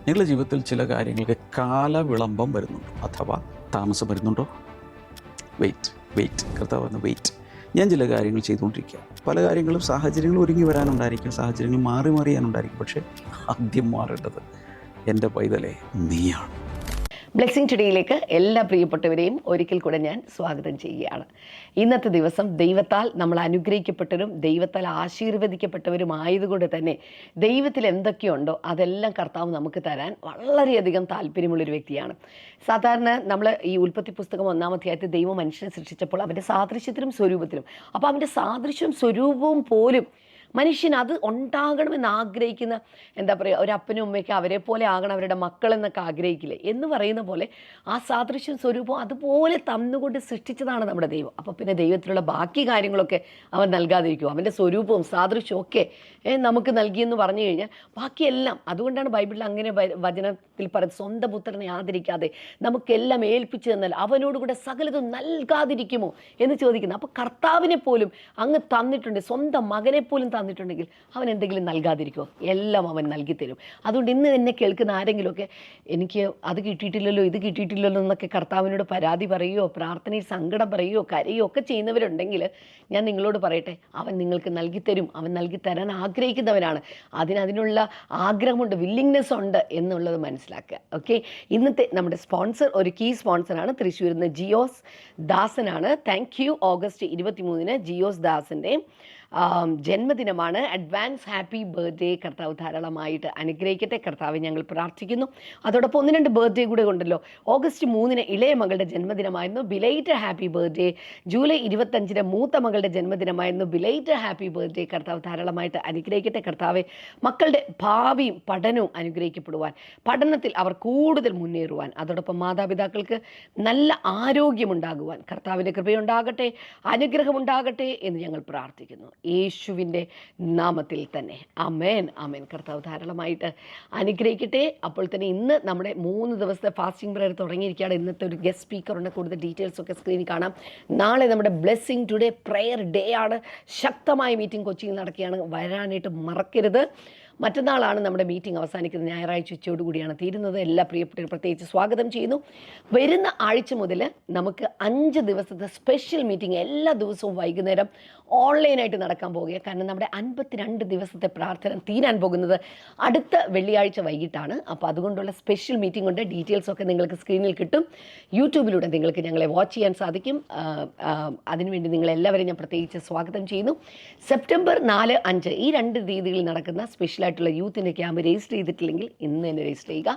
നിങ്ങളുടെ ജീവിതത്തിൽ ചില കാര്യങ്ങൾക്ക് കാലവിളംബം വരുന്നുണ്ടോ അഥവാ താമസം വരുന്നുണ്ടോ? വെയിറ്റ് കർത്താവ് പറഞ്ഞ വെയിറ്റ്. ഞാൻ ചില കാര്യങ്ങൾ ചെയ്തുകൊണ്ടിരിക്കുക. പല കാര്യങ്ങളും സാഹചര്യങ്ങൾ ഒരുങ്ങി വരാനുണ്ടായിരിക്കും, സാഹചര്യങ്ങൾ മാറി മാറിയാനുണ്ടായിരിക്കും. പക്ഷേ ആദ്യം മാറേണ്ടത് എൻ്റെ പൈതലേ നീയാണ്. ബ്ലെസ്സിംഗ് ടുഡേയിലേക്ക് എല്ലാ പ്രിയപ്പെട്ടവരെയും ഒരിക്കൽ കൂടെ ഞാൻ സ്വാഗതം ചെയ്യുകയാണ്. ഇന്നത്തെ ദിവസം ദൈവത്താൽ നമ്മൾ അനുഗ്രഹിക്കപ്പെട്ടവരും ദൈവത്താൽ ആശീർവദിക്കപ്പെട്ടവരും ആയതുകൊണ്ട് തന്നെ ദൈവത്തിൽ എന്തൊക്കെയുണ്ടോ അതെല്ലാം കർത്താവ് നമുക്ക് തരാൻ വളരെയധികം താല്പര്യമുള്ളൊരു വ്യക്തിയാണ്. സാധാരണ നമ്മൾ ഈ ഉൽപ്പത്തി പുസ്തകം 1-ാം അധ്യായത്തിൽ ദൈവം മനുഷ്യനെ സൃഷ്ടിച്ചപ്പോൾ അവൻ്റെ സാദൃശ്യത്തിലും സ്വരൂപത്തിലും, അപ്പോൾ അവൻ്റെ സാദൃശ്യവും സ്വരൂപവും പോലും മനുഷ്യൻ അത് ഉണ്ടാകണമെന്ന് ആഗ്രഹിക്കുന്ന, എന്താ പറയുക, ഒരു അപ്പനും അമ്മയ്ക്ക് അവരെ പോലെ ആകണം അവരുടെ മക്കളെന്നൊക്കെ ആഗ്രഹിക്കില്ലേ എന്ന് പറയുന്ന പോലെ ആ സാദൃശ്യം സ്വരൂപം അതുപോലെ തന്നുകൊണ്ട് സൃഷ്ടിച്ചതാണ് നമ്മുടെ ദൈവം. അപ്പോൾ പിന്നെ ദൈവത്തിലുള്ള ബാക്കി കാര്യങ്ങളൊക്കെ അവൻ നൽകാതിരിക്കും. അവൻ്റെ സ്വരൂപവും സാദൃശ്യവും ഒക്കെ നമുക്ക് നൽകിയെന്ന് പറഞ്ഞു കഴിഞ്ഞാൽ ബാക്കിയെല്ലാം, അതുകൊണ്ടാണ് ബൈബിളിൽ അങ്ങനെ വചനത്തിൽ പറയുന്നത്, സ്വന്തം പുത്രനെ ആദരിക്കാതെ നമുക്കെല്ലാം ഏൽപ്പിച്ചു തന്നാൽ അവനോടുകൂടെ സകലതും നൽകാതിരിക്കുമോ എന്ന് ചോദിക്കുന്നത്. അപ്പോൾ കർത്താവിനെ പോലും അങ്ങ് തന്നിട്ടുണ്ട്, സ്വന്തം മകനെ പോലും തന്നിട്ടുണ്ടെങ്കിൽ അവൻ എന്തെങ്കിലും നൽകാതിരിക്കുമോ? എല്ലാം അവൻ നൽകിത്തരും. അതുകൊണ്ട് ഇന്ന് എന്നെ കേൾക്കുന്ന ആരെങ്കിലുമൊക്കെ എനിക്ക് അത് കിട്ടിയിട്ടില്ലല്ലോ ഇത് കിട്ടിയിട്ടില്ലല്ലോ എന്നൊക്കെ കർത്താവിനോട് പരാതി പറയുകയോ പ്രാർത്ഥനയിൽ സങ്കടം പറയുകയോ കരയോ ഒക്കെ ചെയ്യുന്നവരുണ്ടെങ്കിൽ ഞാൻ നിങ്ങളോട് പറയട്ടെ, അവൻ നിങ്ങൾക്ക് നൽകിത്തരും. അവൻ നൽകിത്തരാൻ ആഗ്രഹിക്കുന്നവരാണ്. അതിനുള്ള ആഗ്രഹമുണ്ട്, വില്ലിങ്നെസ് ഉണ്ട് എന്നുള്ളത് മനസ്സിലാക്കുക. ഓക്കെ, ഇന്നത്തെ നമ്മുടെ സ്പോൺസർ ഒരു കീ സ്പോൺസറാണ്. തൃശ്ശൂരിൽ നിന്ന് ജിയോസ് ദാസനാണ്. Thank you. ഓഗസ്റ്റ് 23 ജിയോസ് ദാസിൻ്റെ ജന്മദിനമാണ്. Advance happy birthday. കർത്താവ് ധാരാളമായിട്ട് അനുഗ്രഹിക്കട്ടെ. കർത്താവ് ഞങ്ങൾ പ്രാർത്ഥിക്കുന്നു. അതോടൊപ്പം 1-2 ബർത്ത്ഡേ കൂടെ ഉണ്ടല്ലോ. ഓഗസ്റ്റ് 3 ഇളയ മകളുടെ ജന്മദിനമായിരുന്നു, ബിലേറ്റഡ് ഹാപ്പി ബർത്ത്ഡേ. ജൂലൈ 25 മൂത്ത മകളുടെ ജന്മദിനമായിരുന്നു, ബിലേറ്റഡ് ഹാപ്പി ബർത്ത്ഡേ. കർത്താവ് ധാരാളമായിട്ട് അനുഗ്രഹിക്കട്ടെ. കർത്താവ് മക്കളുടെ ഭാവിയും പഠനവും അനുഗ്രഹിക്കപ്പെടുവാൻ, പഠനത്തിൽ അവർ കൂടുതൽ മുന്നേറുവാൻ, അതോടൊപ്പം മാതാപിതാക്കൾക്ക് നല്ല ആരോഗ്യമുണ്ടാകുവാൻ കർത്താവിൻ്റെ കൃപയുണ്ടാകട്ടെ, അനുഗ്രഹമുണ്ടാകട്ടെ എന്ന് ഞങ്ങൾ പ്രാർത്ഥിക്കുന്നു യേശുവിൻ്റെ നാമത്തിൽ തന്നെ. ആമേൻ ആമേൻ. കർത്താവ് ധാരാളമായിട്ട് അനുഗ്രഹിക്കട്ടെ. അപ്പോൾ തന്നെ ഇന്ന് നമ്മുടെ 3 ദിവസത്തെ ഫാസ്റ്റിംഗ് പ്രയർ തുടങ്ങിയിരിക്കുകയാണ്. ഇന്നത്തെ ഒരു ഗസ്റ്റ് സ്പീക്കറുണ്ട്. കൂടുതൽ ഡീറ്റെയിൽസ് ഒക്കെ സ്ക്രീനിൽ കാണാം. നാളെ നമ്മുടെ ബ്ലെസ്സിംഗ് ടുഡേ പ്രെയർ ഡേ ആണ്. ശക്തമായ മീറ്റിംഗ് കൊച്ചിയിൽ നടക്കുകയാണ്, വരാനായിട്ട് മറക്കരുത്. മറ്റന്നാളാണ് നമ്മുടെ മീറ്റിംഗ് അവസാനിക്കുന്നത്. ഞായറാഴ്ച ഉച്ചയോടുകൂടിയാണ് തീരുന്നത്. എല്ലാ പ്രിയപ്പെട്ടവരും പ്രത്യേകിച്ച് സ്വാഗതം ചെയ്യുന്നു. വരുന്ന ആഴ്ച മുതൽ നമുക്ക് 5 ദിവസത്തെ സ്പെഷ്യൽ മീറ്റിംഗ് എല്ലാ ദിവസവും വൈകുന്നേരം ഓൺലൈനായിട്ട് നടക്കാൻ പോവുകയാണ്. കാരണം നമ്മുടെ 52 ദിവസത്തെ പ്രാർത്ഥന തീരാൻ പോകുന്നത് അടുത്ത വെള്ളിയാഴ്ച വൈകിട്ടാണ്. അപ്പോൾ അതുകൊണ്ടുള്ള സ്പെഷ്യൽ മീറ്റിംഗ് ഉണ്ട്. ഡീറ്റെയിൽസൊക്കെ നിങ്ങൾക്ക് സ്ക്രീനിൽ കിട്ടും. യൂട്യൂബിലൂടെ നിങ്ങൾക്ക് ഞങ്ങളെ വാച്ച് ചെയ്യാൻ സാധിക്കും. അതിനുവേണ്ടി നിങ്ങളെല്ലാവരെയും ഞാൻ പ്രത്യേകിച്ച് സ്വാഗതം ചെയ്യുന്നു. സെപ്റ്റംബർ 4, 5 ഈ 2 തീയതികളിൽ നടക്കുന്ന സ്പെഷ്യൽ ആയിട്ടുള്ള യൂത്തിൻ്റെ ക്യാമ്പ് രജിസ്റ്റർ ചെയ്തിട്ടില്ലെങ്കിൽ ഇന്ന് തന്നെ രജിസ്റ്റർ ചെയ്യുക.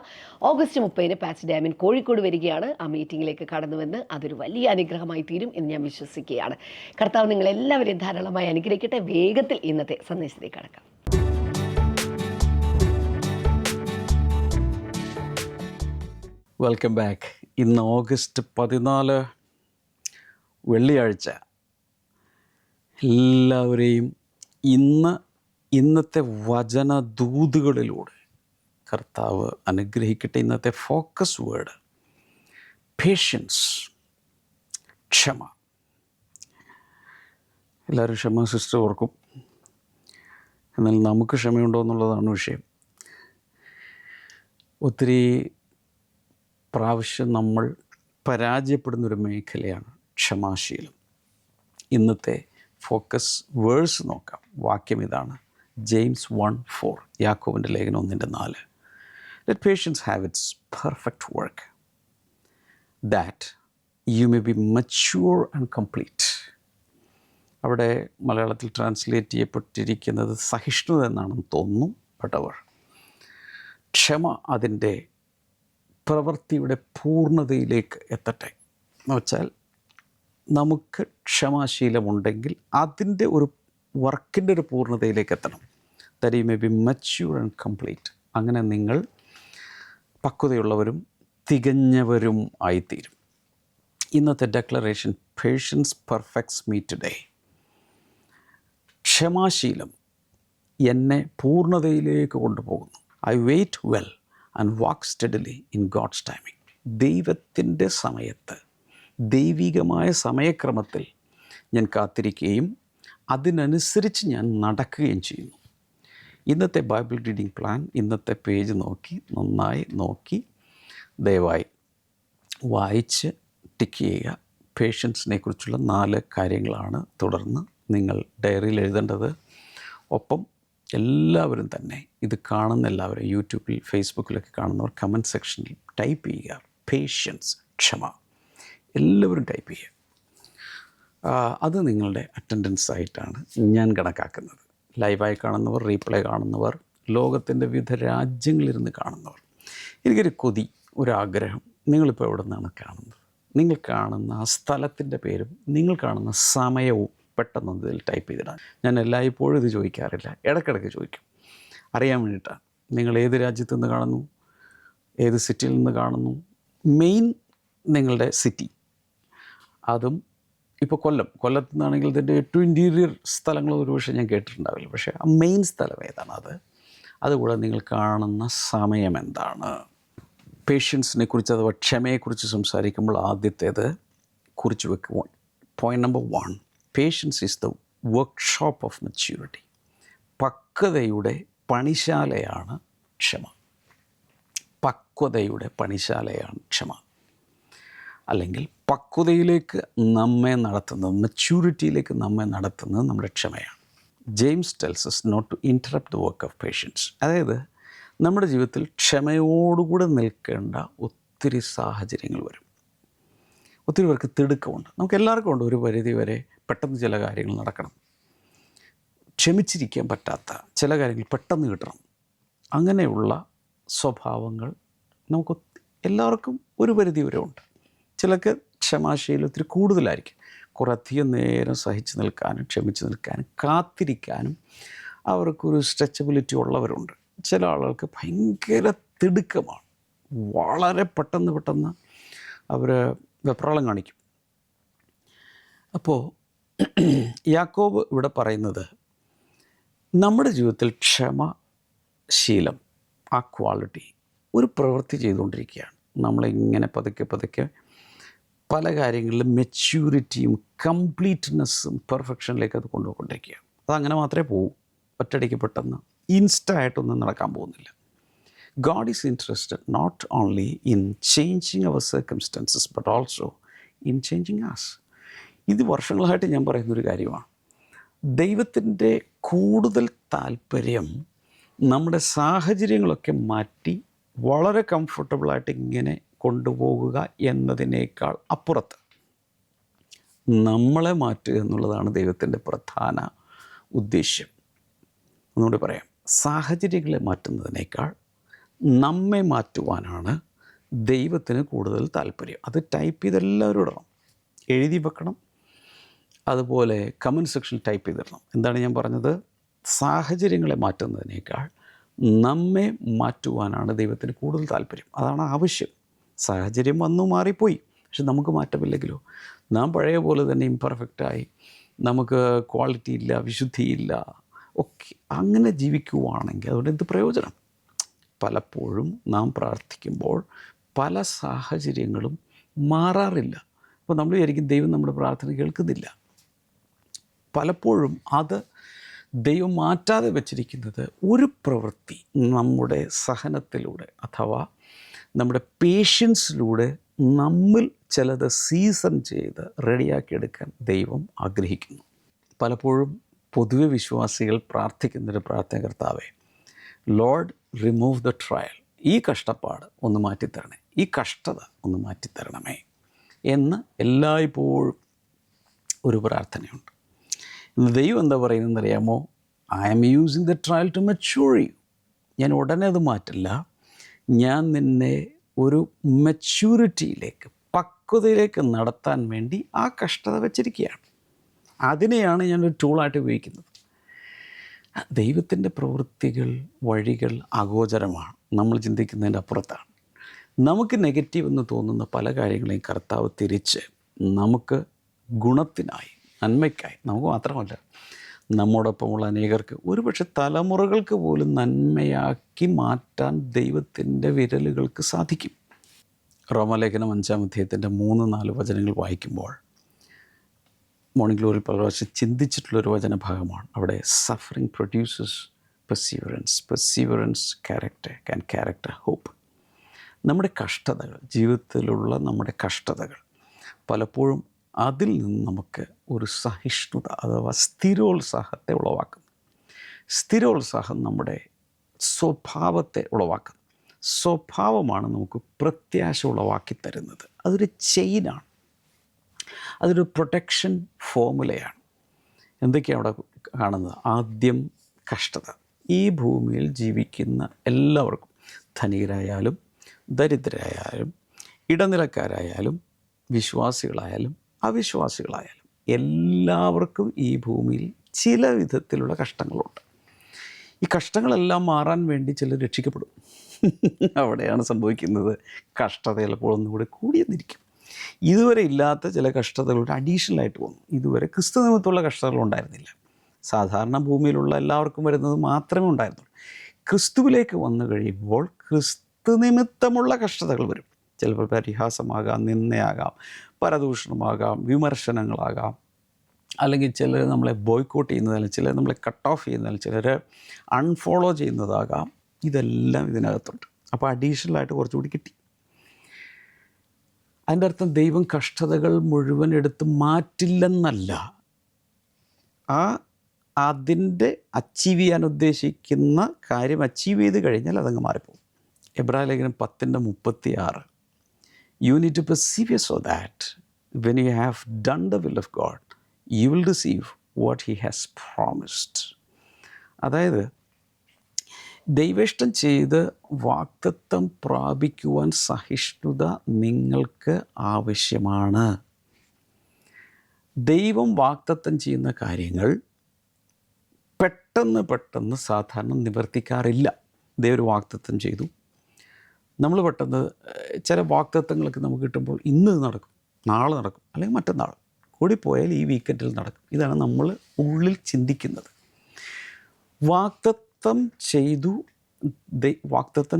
ഓഗസ്റ്റ് 30 പാച്ച് ഡാമിൻ കോഴിക്കോട് വരികയാണ്. ആ മീറ്റിങ്ങിലേക്ക് കടന്നുവന്ന് അതൊരു വലിയ അനുഗ്രഹമായി തീരും എന്ന് ഞാൻ വിശ്വസിക്കുകയാണ്. കർത്താവ് നിങ്ങളെല്ലാവരെയും ധാരാളമായി അനുഗ്രഹിക്കട്ടെ. വേഗത്തിൽ ഇന്നത്തെ സന്ദേശത്തിലേക്ക് കടക്കാം. Welcome back. ഇന്ന് ഓഗസ്റ്റ് 14 വെള്ളിയാഴ്ച. എല്ലാവരെയും ഇന്നത്തെ വചനദൂതുകളിലൂടെ കർത്താവ് അനുഗ്രഹിക്കട്ടെ. ഇന്നത്തെ ഫോക്കസ് വേർഡ് പേഷ്യൻസ്, ക്ഷമ. എല്ലാവരും ക്ഷമ സിസ്റ്റർ ഓർക്കും. എന്നാൽ നമുക്ക് ക്ഷമയുണ്ടോ എന്നുള്ളതാണ് വിഷയം. ഒത്തിരി പ്രാവശ്യം നമ്മൾ പരാജയപ്പെടുന്നൊരു മേഖലയാണ് ക്ഷമാശീലം. ഇന്നത്തെ ഫോക്കസ് വേഴ്സ് നോക്കാം. വാക്യം ഇതാണ്, ജെയിംസ് 1:4, യാക്കോബിൻ്റെ ലേഖനം 1:4. Let patience have its perfect work, that you may be mature and complete. അവിടെ മലയാളത്തിൽ ട്രാൻസ്ലേറ്റ് ചെയ്യപ്പെട്ടിരിക്കുന്നത് സഹിഷ്ണുത എന്നാണെന്ന് തോന്നുന്നു. ബട്ടവർ ക്ഷമ അതിൻ്റെ പ്രവൃത്തിയുടെ പൂർണ്ണതയിലേക്ക് എത്തട്ടെ എന്ന് വെച്ചാൽ നമുക്ക് ക്ഷമാശീലമുണ്ടെങ്കിൽ അതിൻ്റെ ഒരു വർക്കിൻ്റെ ഒരു പൂർണ്ണതയിലേക്ക് എത്തണം. That you may be mature and complete. അങ്ങനെ നിങ്ങൾ പക്വതയുള്ളവരും തികഞ്ഞവരും ആയിത്തീരും. ഇന്നത്തെ declaration, patience perfects me today. ക്ഷമാശീലം എന്നെ പൂർണ്ണതയിലേക്ക് കൊണ്ടുപോകുന്നു. I wait well and walk steadily in God's timing. ദൈവത്തിൻ്റെ സമയത്ത്, ദൈവികമായ സമയക്രമത്തിൽ ഞാൻ കാത്തിരിക്കുകയും അതിനനുസരിച്ച് ഞാൻ നടക്കുകയും ചെയ്യുന്നു. ഇന്നത്തെ ബൈബിൾ റീഡിംഗ് പ്ലാൻ, ഇന്നത്തെ പേജ് നോക്കി നന്നായി നോക്കി ദയവായി വായിച്ച് ടിക്ക് ചെയ്യുക. പേഷ്യൻസിനെ കുറിച്ചുള്ള 4 കാര്യങ്ങളാണ് തുടർന്ന് നിങ്ങൾ ഡയറിയിൽ എഴുതേണ്ടത്. ഒപ്പം എല്ലാവരും തന്നെ ഇത് കാണുന്ന എല്ലാവരും യൂട്യൂബിൽ ഫേസ്ബുക്കിലൊക്കെ കാണുന്നവർ കമൻറ്റ് സെക്ഷനിൽ ടൈപ്പ് ചെയ്യുക പേഷ്യൻസ്, ക്ഷമ. എല്ലാവരും ടൈപ്പ് ചെയ്യുക. അത് നിങ്ങളുടെ അറ്റൻഡൻസ് ആയിട്ടാണ് ഞാൻ കണക്കാക്കുന്നത്. ലൈവായി കാണുന്നവർ, റീപ്ലേ കാണുന്നവർ, ലോകത്തിൻ്റെ വിവിധ രാജ്യങ്ങളിലിരുന്ന് കാണുന്നവർ, എനിക്കൊരു കൊതി, ഒരാഗ്രഹം, നിങ്ങളിപ്പോൾ എവിടെ നിന്നാണ് കാണുന്നത്, നിങ്ങൾ കാണുന്ന ആ സ്ഥലത്തിൻ്റെ പേരും നിങ്ങൾ കാണുന്ന സമയവും പെട്ടെന്ന് ഇതിൽ ടൈപ്പ് ചെയ്തിടാൻ. ഞാൻ എല്ലായ്പ്പോഴും ഇത് ചോദിക്കാറില്ല, ഇടയ്ക്കിടയ്ക്ക് ചോദിക്കും, അറിയാൻ വേണ്ടിയിട്ടാണ്. നിങ്ങൾ ഏത് രാജ്യത്തു നിന്ന് കാണുന്നു, ഏത് സിറ്റിയിൽ നിന്ന് കാണുന്നു, നിങ്ങളുടെ സിറ്റി. അതും ഇപ്പോൾ കൊല്ലത്തു നിന്നാണെങ്കിൽ ഇതിൻ്റെ ഏറ്റവും ഇൻറ്റീരിയർ സ്ഥലങ്ങൾ ഒരുപക്ഷെ ഞാൻ കേട്ടിട്ടുണ്ടാവില്ല, പക്ഷേ ആ മെയിൻ സ്ഥലം ഏതാണ്, അതുകൂടെ നിങ്ങൾ കാണുന്ന സമയം എന്താണ്. പേഷ്യൻസിനെ കുറിച്ച് അഥവാ ക്ഷമയെക്കുറിച്ച് സംസാരിക്കുമ്പോൾ ആദ്യത്തേത് കുറിച്ച് വെക്കുക. Point number 1, patience is the workshop of maturity. പക്വതയുടെ പണിശാലയാണ് ക്ഷമ. പക്വതയുടെ പണിശാലയാണ് ക്ഷമ. അല്ലെങ്കിൽ പക്വതയിലേക്ക് നമ്മെ നടത്തുന്നത്, മെച്യൂരിറ്റിയിലേക്ക് നമ്മെ നടത്തുന്നത് നമ്മുടെ ക്ഷമയാണ്. James tells us not to interrupt the work of patience. അതായത് നമ്മുടെ ജീവിതത്തിൽ ക്ഷമയോടുകൂടെ നിൽക്കേണ്ട ഒത്തിരി സാഹചര്യങ്ങൾ വരും. ഒത്തിരി പേർക്ക് തിടുക്കമുണ്ട്. നമുക്ക് എല്ലാവർക്കും ഉണ്ട് ഒരു പരിധി വരെ പെട്ടെന്ന് ചില കാര്യങ്ങൾ നടക്കണം, ക്ഷമിച്ചിരിക്കാൻ പറ്റാത്ത ചില കാര്യങ്ങൾ പെട്ടെന്ന് കിട്ടണം. അങ്ങനെയുള്ള സ്വഭാവങ്ങൾ നമുക്ക് എല്ലാവർക്കും ഒരു പരിധി വരെ ഉണ്ട്. ചിലർക്ക് ക്ഷമാശീലം ഒത്തിരി കൂടുതലായിരിക്കും. കുറേ അധികം നേരം സഹിച്ച് നിൽക്കാനും ക്ഷമിച്ച് നിൽക്കാനും കാത്തിരിക്കാനും അവർക്കൊരു സ്ട്രെച്ചബിലിറ്റി ഉള്ളവരുണ്ട്. ചില ആളുകൾക്ക് ഭയങ്കര തിടുക്കമാണ്, വളരെ പെട്ടെന്ന് അവർ വെപ്രാളം കാണിക്കും. അപ്പോൾ യാക്കോബ് ഇവിടെ പറയുന്നത് നമ്മുടെ ജീവിതത്തിൽ ക്ഷമശീലം, ആ ക്വാളിറ്റി ഒരു പ്രവൃത്തി ചെയ്തുകൊണ്ടിരിക്കുകയാണ്. നമ്മളിങ്ങനെ പതുക്കെ പല കാര്യങ്ങളിലും മെച്യൂരിറ്റിയും കംപ്ലീറ്റ്നെസ്സും പെർഫെക്ഷനിലേക്ക് അത് കൊണ്ടുപോയിക്കൊണ്ടിരിക്കുകയാണ്. അതങ്ങനെ മാത്രമേ പോകൂ. ഒറ്റയടിക്ക് പെട്ടെന്ന് ഇൻസ്റ്റായിട്ടൊന്നും നടക്കാൻ പോകുന്നില്ല. God is interested not only in changing our circumstances but also in changing us. ഇത് വർഷങ്ങളായിട്ട് ഞാൻ പറയുന്നൊരു കാര്യമാണ്. ദൈവത്തിൻ്റെ കൂടുതൽ താല്പര്യം നമ്മുടെ സാഹചര്യങ്ങളൊക്കെ മാറ്റി വളരെ കംഫർട്ടബിളായിട്ട് ഇങ്ങനെ കൊണ്ടുപോകുക എന്നതിനേക്കാൾ അപ്പുറത്ത് നമ്മളെ മാറ്റുക എന്നുള്ളതാണ് ദൈവത്തിൻ്റെ പ്രധാന ഉദ്ദേശ്യം. ഒന്നുകൂടി പറയാം, സാഹചര്യങ്ങളെ മാറ്റുന്നതിനേക്കാൾ നമ്മെ മാറ്റുവാനാണ് ദൈവത്തിന് കൂടുതൽ താല്പര്യം. അത് ടൈപ്പ് ചെയ്ത് എല്ലാവരും ഇടണം, എഴുതി വെക്കണം, അതുപോലെ കമൻറ്റ് സെക്ഷനിൽ ടൈപ്പ് ചെയ്തിടണം. എന്താണ് ഞാൻ പറഞ്ഞത്? സാഹചര്യങ്ങളെ മാറ്റുന്നതിനേക്കാൾ നമ്മെ മാറ്റുവാനാണ് ദൈവത്തിന് കൂടുതൽ താല്പര്യം. അതാണ് ആവശ്യം. സാഹചര്യം വന്നു മാറിപ്പോയി, പക്ഷെ നമുക്ക് മാറ്റമില്ലെങ്കിലോ, നാം പഴയ പോലെ തന്നെ ഇംപെർഫെക്റ്റായി, നമുക്ക് ക്വാളിറ്റി ഇല്ല, വിശുദ്ധിയില്ല, ഒക്കെ അങ്ങനെ ജീവിക്കുവാണെങ്കിൽ അതുകൊണ്ട് എന്ത് പ്രയോജനം? പലപ്പോഴും നാം പ്രാർത്ഥിക്കുമ്പോൾ പല സാഹചര്യങ്ങളും മാറാറില്ല. അപ്പോൾ നമ്മൾ വിചാരിക്കും ദൈവം നമ്മുടെ പ്രാർത്ഥന കേൾക്കുന്നില്ല. പലപ്പോഴും അത് ദൈവം മാറ്റാതെ വച്ചിരിക്കുന്നത് ഒരു പ്രവൃത്തി നമ്മുടെ സഹനത്തിലൂടെ അഥവാ നമ്മുടെ പേഷ്യൻസിലൂടെ നമ്മിൽ ചിലത് സീസൺ ചെയ്ത് റെഡിയാക്കിയെടുക്കാൻ ദൈവം ആഗ്രഹിക്കുന്നു. പലപ്പോഴും പൊതുവെ വിശ്വാസികൾ പ്രാർത്ഥിക്കുന്നൊരു പ്രാർത്ഥന, കർത്താവേ, ലോർഡ് റിമൂവ് ദ ട്രയൽ, ഈ കഷ്ടപ്പാട് ഒന്ന് മാറ്റിത്തരണേ, ഈ കഷ്ടത ഒന്ന് മാറ്റിത്തരണമേ എന്ന് എല്ലായ്പ്പോഴും ഒരു പ്രാർത്ഥനയുണ്ട്. ഇന്ന് ദൈവം എന്താ പറയുന്നതെന്ന് അറിയാമോ? I am using the trial to mature you. ഞാൻ ഉടനെ അത് മാറ്റില്ല, ഞാൻ നിന്നെ ഒരു മെച്യൂരിറ്റിയിലേക്ക്, പക്വതയിലേക്ക് നടത്താൻ വേണ്ടി ആ കഷ്ടത വെച്ചിരിക്കുകയാണ്. അതിനെയാണ് ഞാനൊരു ടൂളായിട്ട് ഉപയോഗിക്കുന്നത്. ദൈവത്തിൻ്റെ പ്രവൃത്തികൾ, വഴികൾ അഗോചരമാണ്, നമ്മൾ ചിന്തിക്കുന്നതിൻ്റെ അപ്പുറത്താണ്. നമുക്ക് നെഗറ്റീവ് എന്ന് തോന്നുന്ന പല കാര്യങ്ങളെയും കർത്താവ് തിരിച്ച് നമുക്ക് ഗുണത്തിനായി, നന്മയ്ക്കായി, നമുക്ക് മാത്രമല്ല നമ്മോടൊപ്പമുള്ള അനേകർക്ക്, ഒരുപക്ഷെ തലമുറകൾക്ക് പോലും നന്മയാക്കി മാറ്റാൻ ദൈവത്തിൻ്റെ വിരലുകൾക്ക് സാധിക്കും. റോമാലേഖനം 5-ാം അധ്യായത്തിൻ്റെ 3-4 വചനങ്ങൾ വായിക്കുമ്പോൾ മോർണിംഗ് ഗ്ലോറി പല പ്രാവശ്യം ചിന്തിച്ചിട്ടുള്ളൊരു വചനഭാഗമാണ്. അവിടെ suffering produces perseverance character hope. നമ്മുടെ കഷ്ടതകൾ, ജീവിതത്തിലുള്ള നമ്മുടെ കഷ്ടതകൾ പലപ്പോഴും അതിൽ നിന്ന് നമുക്ക് ഒരു സഹിഷ്ണുത അഥവാ സ്ഥിരോത്സാഹത്തെ ഉളവാക്കുന്നു. സ്ഥിരോത്സാഹം നമ്മുടെ സ്വഭാവത്തെ ഉളവാക്കുന്നു. സ്വഭാവമാണ് നമുക്ക് പ്രത്യാശ ഉളവാക്കി തരുന്നത്. അതൊരു ചെയിനാണ്, അതൊരു പ്രൊട്ടക്ഷൻ ഫോമുലയാണ്. എന്തൊക്കെയാണ് അവിടെ കാണുന്നത്? ആദ്യം കഷ്ടത. ഈ ഭൂമിയിൽ ജീവിക്കുന്ന എല്ലാവർക്കും, ധനികരായാലും ദരിദ്രരായാലും ഇടനിലക്കാരായാലും വിശ്വാസികളായാലും അവിശ്വാസികളായാലും എല്ലാവർക്കും ഈ ഭൂമിയിൽ ചില വിധത്തിലുള്ള കഷ്ടങ്ങളുണ്ട്. ഈ കഷ്ടങ്ങളെല്ലാം മാറാൻ വേണ്ടി ചിലർ രക്ഷിക്കപ്പെടും. അവിടെയാണ് സംഭവിക്കുന്നത്. കഷ്ടത ചിലപ്പോൾ ഒന്നുകൂടി കൂടിയെന്നിരിക്കും. ഇതുവരെ ഇല്ലാത്ത ചില കഷ്ടതകളുടെ അഡീഷണലായിട്ട് വന്നു. ഇതുവരെ ക്രിസ്തു നിമിത്തമുള്ള കഷ്ടതകൾ ഉണ്ടായിരുന്നില്ല. സാധാരണ ഭൂമിയിലുള്ള എല്ലാവർക്കും വരുന്നത് മാത്രമേ ഉണ്ടായിരുന്നുള്ളൂ. ക്രിസ്തുവിലേക്ക് വന്നു കഴിയുമ്പോൾ ക്രിസ്തു നിമിത്തമുള്ള കഷ്ടതകൾ വരും. ചിലപ്പോൾ പരിഹാസമാകാം, നിന്ദയാകാം, പരദൂഷണമാകാം, വിമർശനങ്ങളാകാം, അല്ലെങ്കിൽ ചിലർ നമ്മളെ ബോയ്ക്കോട്ട് ചെയ്യുന്നതായാലും ചിലർ നമ്മളെ കട്ട് ഓഫ് ചെയ്യുന്നതായാലും ചിലർ അൺഫോളോ ചെയ്യുന്നതാകാം. ഇതെല്ലാം ഇതിനകത്തുണ്ട്. അപ്പോൾ അഡീഷണലായിട്ട് കുറച്ചുകൂടി കിട്ടി. അതിൻ്റെ അർത്ഥം ദൈവം കഷ്ടതകൾ മുഴുവൻ എടുത്ത് മാറ്റില്ലെന്നല്ല. അതിൻ്റെ അച്ചീവ് ചെയ്യാൻ ഉദ്ദേശിക്കുന്ന കാര്യം അച്ചീവ് ചെയ്ത് കഴിഞ്ഞാൽ അതങ്ങ് മാറിപ്പോകും. എബ്രായലേഖനം 10:36 You need to persevere so that when you have done the will of God, you will receive what He has promised. അതായത് ദൈവേഷ്ടം ചെയ്ത് വാഗ്ദത്തം പ്രാപിക്കുവാൻ സഹിഷ്ണുത നിങ്ങൾക്ക് ആവശ്യമാണ്. ദൈവം വാഗ്ദത്തം ചെയ്യുന്ന കാര്യങ്ങൾ പെട്ടെന്ന് സാധാരണ നിവർത്തിക്കാറില്ല. ദൈവം ഒരു വാഗ്ദത്തം ചെയ്തു, നമ്മൾ പെട്ടെന്ന് ചില വാഗ്ദത്തങ്ങളൊക്കെ നമുക്ക് കിട്ടുമ്പോൾ ഇന്ന് നടക്കും, നാളെ നടക്കും, അല്ലെങ്കിൽ മറ്റന്നാൾ, കൂടിപ്പോയാൽ ഈ വീക്കെൻഡിൽ നടക്കും. ഇതാണ് നമ്മൾ ഉള്ളിൽ ചിന്തിക്കുന്നത്. വാഗ്ദത്തം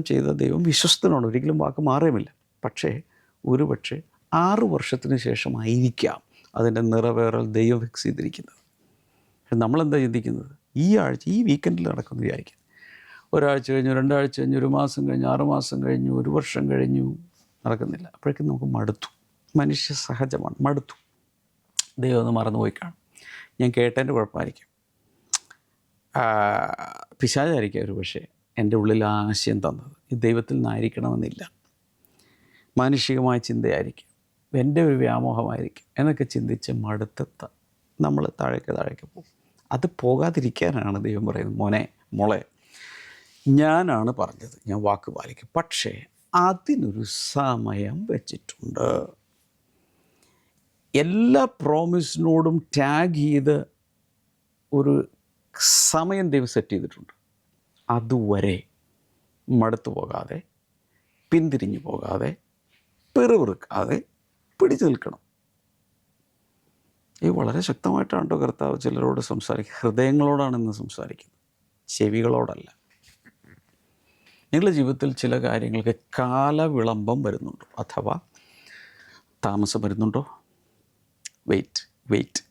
ചെയ്ത ദൈവം വിശ്വസ്തനാണ്, ഒരിക്കലും വാക്ക് മാറുകയുമില്ല. പക്ഷേ ഒരുപക്ഷെ 6 വർഷത്തിന് ശേഷമായിരിക്കാം അതിൻ്റെ നിറവേറൽ ദൈവം ഫിക്സ് ചെയ്തിരിക്കുന്നത്. നമ്മളെന്താ ചിന്തിക്കുന്നത്? ഈ ആഴ്ച, ഈ വീക്കെൻഡിൽ നടക്കുമെന്ന് വിചാരിക്കും. ഒരാഴ്ച കഴിഞ്ഞു, 2 ആഴ്ച കഴിഞ്ഞു, 1 മാസം കഴിഞ്ഞു, 6 മാസം കഴിഞ്ഞു, 1 വർഷം കഴിഞ്ഞു, നടക്കുന്നില്ല. അപ്പോഴേക്കും നമുക്ക് മടുത്തു. മനുഷ്യ സഹജമാണ്, മടുത്തു. ദൈവം ഒന്ന് മറന്നുപോയി കാണും. ഞാൻ കേട്ടതിൻ്റെ കുഴപ്പമായിരിക്കും, പിശാചായിരിക്കും ഒരു പക്ഷേ എൻ്റെ ഉള്ളിൽ ആശയം തന്നത്. ഇത് ദൈവത്തിൽ നിന്നായിരിക്കണമെന്നില്ല, മാനുഷികമായ ചിന്തയായിരിക്കും, എൻ്റെ ഒരു വ്യാമോഹമായിരിക്കും എന്നൊക്കെ ചിന്തിച്ച് മടുത്തെത്ത നമ്മൾ താഴേക്ക് പോകും. അത് പോകാതിരിക്കാനാണ് ദൈവം പറയുന്നത്, മോളെ ഞാനാണ് പറഞ്ഞത്, ഞാൻ വാക്ക് പാലിക്കും. പക്ഷേ അതിനൊരു സമയം വെച്ചിട്ടുണ്ട്. എല്ലാ പ്രോമിസിനോടും ടാഗ് ചെയ്ത് ഒരു സമയം ദൈവം സെറ്റ് ചെയ്തിട്ടുണ്ട്. അതുവരെ മടുത്തു പോകാതെ, പിന്തിരിഞ്ഞു പോകാതെ, പെറുപിറുക്കാതെ പിടിച്ചു നിൽക്കണം. ഇത് വളരെ ശക്തമായിട്ടാണ് കേട്ടോ കർത്താവ് ചിലരോട് സംസാരിക്കുക. ഹൃദയങ്ങളോടാണ് ഇന്ന് സംസാരിക്കുന്നത്, ചെവികളോടല്ല. നിങ്ങളുടെ ജീവിതത്തിൽ ചില കാര്യങ്ങൾക്ക് കാലവിളംബം വരുന്നുണ്ടോ, അഥവാ താമസം വരുന്നുണ്ടോ? വെയിറ്റ്.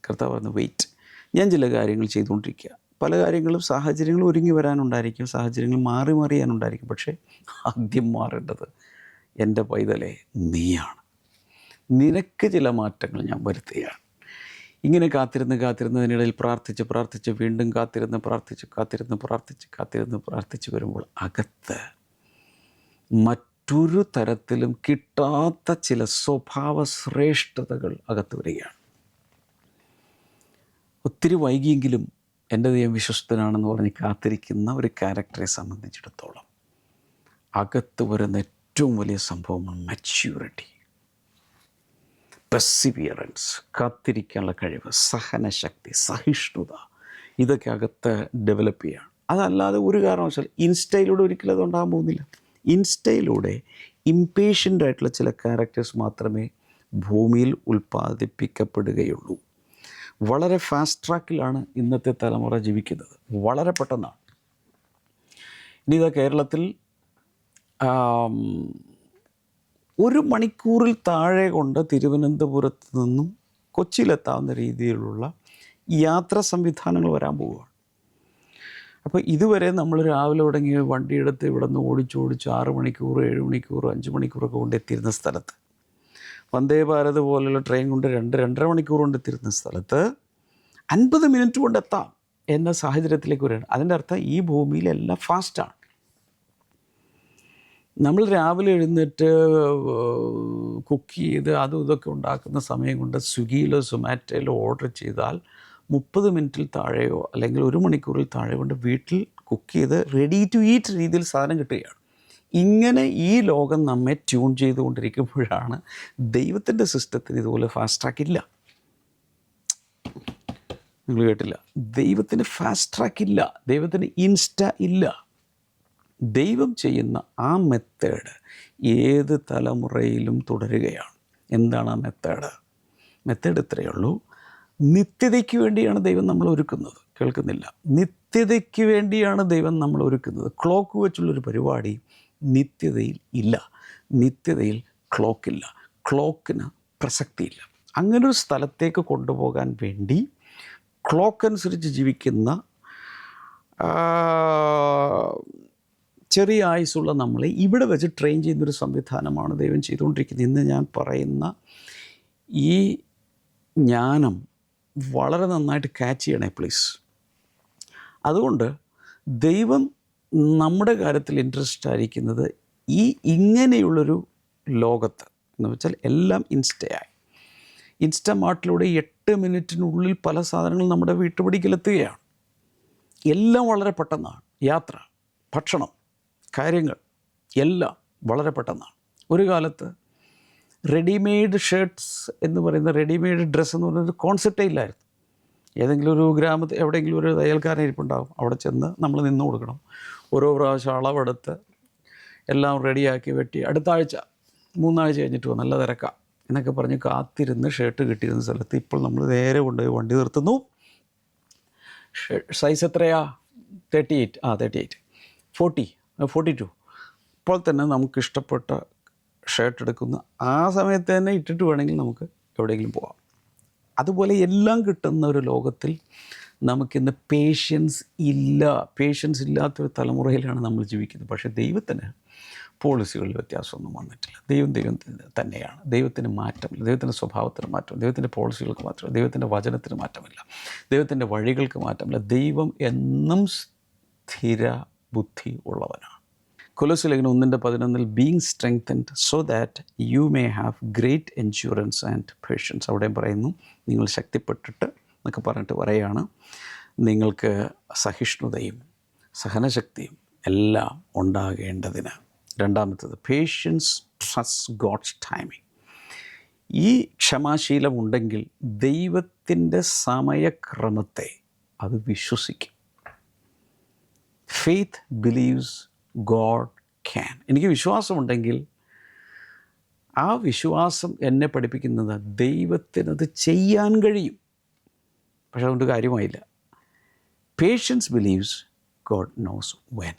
കർത്താവ് പറഞ്ഞു വെയിറ്റ്. ഞാൻ ചില കാര്യങ്ങൾ ചെയ്തുകൊണ്ടിരിക്കുക. പല കാര്യങ്ങളും സാഹചര്യങ്ങളും ഒരുങ്ങി വരാനുണ്ടായിരിക്കും, സാഹചര്യങ്ങൾ മാറിയാനുണ്ടായിരിക്കും. പക്ഷേ ആദ്യം മാറേണ്ടത് എൻ്റെ പൈതലേ നീയാണ്. നിനക്ക് ചില മാറ്റങ്ങൾ ഞാൻ വരുത്തുകയാണ്. ഇങ്ങനെ കാത്തിരുന്നതിനിടയിൽ പ്രാർത്ഥിച്ച് വീണ്ടും പ്രാർത്ഥിച്ച് വരുമ്പോൾ അകത്ത് മറ്റൊരു തരത്തിലും കിട്ടാത്ത ചില സ്വഭാവ ശ്രേഷ്ഠതകൾ അകത്ത് വരികയാണ്. ഒത്തിരി വൈകിയെങ്കിലും എൻ്റെ ദൈവം വിശ്വസ്തനാണെന്ന് പറഞ്ഞ് കാത്തിരിക്കുന്ന ഒരു ക്യാരക്ടറെ സംബന്ധിച്ചിടത്തോളം അകത്ത് വരുന്ന ഏറ്റവും വലിയ സംഭവമാണ് മാച്യൂരിറ്റി, പെർസിവിയറൻസ്, കാത്തിരിക്കാനുള്ള കഴിവ്, സഹനശക്തി, സഹിഷ്ണുത. ഇതൊക്കെ അകത്ത് ഡെവലപ്പ് ചെയ്യുകയാണ്. അതല്ലാതെ ഒരു കാരണവശാൽ ഇൻസ്റ്റയിലൂടെ ഒരിക്കലും അത് ഉണ്ടാകാൻ പോകുന്നില്ല. ഇൻസ്റ്റയിലൂടെ ഇംപേഷ്യൻ്റ് ആയിട്ടുള്ള ചില ക്യാരക്ടേഴ്സ് മാത്രമേ ഭൂമിയിൽ ഉൽപ്പാദിപ്പിക്കപ്പെടുകയുള്ളൂ. വളരെ ഫാസ്റ്റ് ട്രാക്കിലാണ് ഇന്നത്തെ തലമുറ ജീവിക്കുന്നത്, വളരെ പെട്ടെന്നാണ്. ഇനി ഇതാ കേരളത്തിൽ 1 മണിക്കൂറിൽ താഴെ കൊണ്ട് തിരുവനന്തപുരത്ത് നിന്നും കൊച്ചിയിലെത്താവുന്ന രീതിയിലുള്ള യാത്രാ സംവിധാനങ്ങൾ വരാൻ പോവുകയാണ്. അപ്പോൾ ഇതുവരെ നമ്മൾ രാവിലെ തുടങ്ങി വണ്ടിയെടുത്ത് ഇവിടെ നിന്ന് ഓടിച്ചോടിച്ച് 6 മണിക്കൂർ 7 മണിക്കൂർ 5 മണിക്കൂറൊക്കെ കൊണ്ടെത്തിയിരുന്ന സ്ഥലത്ത്, വന്ദേ ഭാരത് പോലുള്ള ട്രെയിൻ കൊണ്ട് 2-2.5 മണിക്കൂർ കൊണ്ടെത്തിയിരുന്ന സ്ഥലത്ത് 50 മിനിറ്റ് കൊണ്ടെത്താം എന്ന സാഹചര്യത്തിലേക്ക് വരികയാണ്. അതിൻ്റെ അർത്ഥം ഈ ഭൂമിയിലെല്ലാം ഫാസ്റ്റാണ്. നമ്മൾ രാവിലെ എഴുന്നേറ്റ് കുക്ക് ചെയ്ത് അതും ഇതൊക്കെ ഉണ്ടാക്കുന്ന സമയം കൊണ്ട് സ്വിഗ്ഗിയിലോ സൊമാറ്റോയിലോ ഓർഡർ ചെയ്താൽ 30 മിനിറ്റിൽ താഴെയോ അല്ലെങ്കിൽ 1 മണിക്കൂറിൽ താഴെ കൊണ്ട് വീട്ടിൽ കുക്ക് ചെയ്ത് റെഡി ടു ഈറ്റ് രീതിയിൽ സാധനം കിട്ടുകയാണ്. ഇങ്ങനെ ഈ ലോകം നമ്മെ ട്യൂൺ ചെയ്തുകൊണ്ടിരിക്കുമ്പോഴാണ് ദൈവത്തിൻ്റെ സിസ്റ്റത്തിന് ഇതുപോലെ ഫാസ്റ്റ് ട്രാക്ക് ഇല്ല. നിങ്ങൾ കേട്ടില്ല, ദൈവത്തിന് ഫാസ്റ്റ് ട്രാക്ക് ഇല്ല, ദൈവത്തിന് ഇൻസ്റ്റ ഇല്ല. ദൈവം ചെയ്യുന്ന ആ മെത്തേഡ് ഏത് തലമുറയിലും തുടരുകയാണ്. എന്താണ് ആ മെത്തേഡ്? മെത്തേഡ് ഇത്രയേ ഉള്ളൂ. നിത്യതയ്ക്ക് വേണ്ടിയാണ് ദൈവം നമ്മൾ ഒരുക്കുന്നത്. കേൾക്കുന്നില്ല, നിത്യതയ്ക്ക് വേണ്ടിയാണ് ദൈവം നമ്മൾ ഒരുക്കുന്നത്. ക്ലോക്ക് വെച്ചുള്ളൊരു പരിപാടി നിത്യതയിൽ ഇല്ല. നിത്യതയിൽ ക്ലോക്കില്ല, ക്ലോക്കിന് പ്രസക്തിയില്ല. അങ്ങനൊരു സ്ഥലത്തേക്ക് കൊണ്ടുപോകാൻ വേണ്ടി ക്ലോക്ക് അനുസരിച്ച് ജീവിക്കുന്ന ചെറിയ ആയുസ്സുള്ള നമ്മളെ ഇവിടെ വെച്ച് ട്രെയിൻ ചെയ്യുന്നൊരു സംവിധാനമാണ് ദൈവം ചെയ്തുകൊണ്ടിരിക്കുന്നത്. ഇന്ന് ഞാൻ പറയുന്ന ഈ ജ്ഞാനം വളരെ നന്നായിട്ട് ക്യാച്ച് ചെയ്യണേ പ്ലീസ്. അതുകൊണ്ട് ദൈവം നമ്മുടെ കാര്യത്തിൽ ഇൻട്രസ്റ്റ് ആയിരിക്കുന്നത് ഈ ഇങ്ങനെയുള്ളൊരു ലോകത്ത് എന്ന് വെച്ചാൽ എല്ലാം ഇൻസ്റ്റയായി. ഇൻസ്റ്റമാർട്ടിലൂടെ 8 മിനിറ്റിനുള്ളിൽ പല സാധനങ്ങളും നമ്മുടെ വീട്ടുപടിക്കലെത്തുകയാണ്. എല്ലാം വളരെ പെട്ടെന്നാണ്. യാത്ര, ഭക്ഷണം, കാര്യങ്ങൾ എല്ലാം വളരെ പെട്ടെന്നാണ്. ഒരു കാലത്ത് റെഡിമെയ്ഡ് ഷർട്ട്സ് എന്ന് പറയുന്ന, റെഡിമെയ്ഡ് ഡ്രസ്സ് എന്ന് പറയുന്നൊരു കോൺസെപ്റ്റേ ഇല്ലായിരുന്നു. ഏതെങ്കിലും ഒരു ഗ്രാമത്തിൽ എവിടെയെങ്കിലും ഒരു തയ്യൽക്കാരൻ ഇരിപ്പുണ്ടാവും, അവിടെ ചെന്ന് നമ്മൾ നിന്ന് കൊടുക്കണം. ഓരോ പ്രാവശ്യം അളവെടുത്ത് എല്ലാം റെഡിയാക്കി വെട്ടി അടുത്ത ആഴ്ച 3 ആഴ്ച കഴിഞ്ഞിട്ട് നല്ല തിരക്കാം എന്നൊക്കെ പറഞ്ഞ് കാത്തിരുന്ന് ഷർട്ട് കിട്ടിയിരുന്ന സ്ഥലത്ത് ഇപ്പോൾ നമ്മൾ നേരെ കൊണ്ടുപോയി വണ്ടി നിർത്തുന്നു. സൈസ് എത്രയാ? 38, 40, 42. ഇപ്പോൾ തന്നെ നമുക്ക് ഇഷ്ടപ്പെട്ട ഷർട്ട് എടുക്കുന്ന ആ സമയത്ത് തന്നെ ഇട്ടിട്ട് വേണമെങ്കിൽ നമുക്ക് എവിടെയെങ്കിലും പോകാം. അതുപോലെ എല്ലാം കിട്ടുന്ന ഒരു ലോകത്തിൽ നമുക്കിന്ന് പേഷ്യൻസ് ഇല്ല. പേഷ്യൻസ് ഇല്ലാത്തൊരു തലമുറയിലാണ് നമ്മൾ ജീവിക്കുന്നത്. പക്ഷേ ദൈവത്തിന് പോളിസികളിൽ വ്യത്യാസമൊന്നും വന്നിട്ടില്ല. ദൈവം തന്നെയാണ്. ദൈവത്തിന് മാറ്റമില്ല. ദൈവത്തിൻ്റെ സ്വഭാവത്തിന് മാറ്റമില്ല. ദൈവത്തിൻ്റെ പോളിസികൾക്ക് മാറ്റമില്ല. ദൈവത്തിൻ്റെ വചനത്തിന് മാറ്റമില്ല. ദൈവത്തിൻ്റെ വഴികൾക്ക് മാറ്റമില്ല. ദൈവം എന്നും സ്ഥിര ബുദ്ധി ഉള്ളവനാണ്. കൊലോസ്യ ലേഖനം 1:11 being strengthened so that you may have great endurance and patience. അവിടെയും പറയുന്നു നിങ്ങൾ ശക്തിപ്പെട്ടിട്ട് എന്നൊക്കെ പറഞ്ഞിട്ട് പറയുകയാണ്, നിങ്ങൾക്ക് സഹിഷ്ണുതയും സഹനശക്തിയും എല്ലാം ഉണ്ടാകേണ്ടതിന്. രണ്ടാമത്തേത് പേഷ്യൻസ് ട്രസ്റ്റ് ഗോഡ്സ് ടൈമിങ്. ഈ ക്ഷമാശീലം ഉണ്ടെങ്കിൽ ദൈവത്തിൻ്റെ സമയക്രമത്തെ അത് വിശ്വസിക്കും. Faith believes God can. എനിക്ക് വിശ്വാസമുണ്ടെങ്കിൽ ആ വിശ്വാസം എന്നെ പഠിപ്പിക്കുന്നത് ദൈവത്തിനത് ചെയ്യാൻ കഴിയും. പക്ഷെ അതുകൊണ്ട് കാര്യമായില്ല. Patience believes God knows when.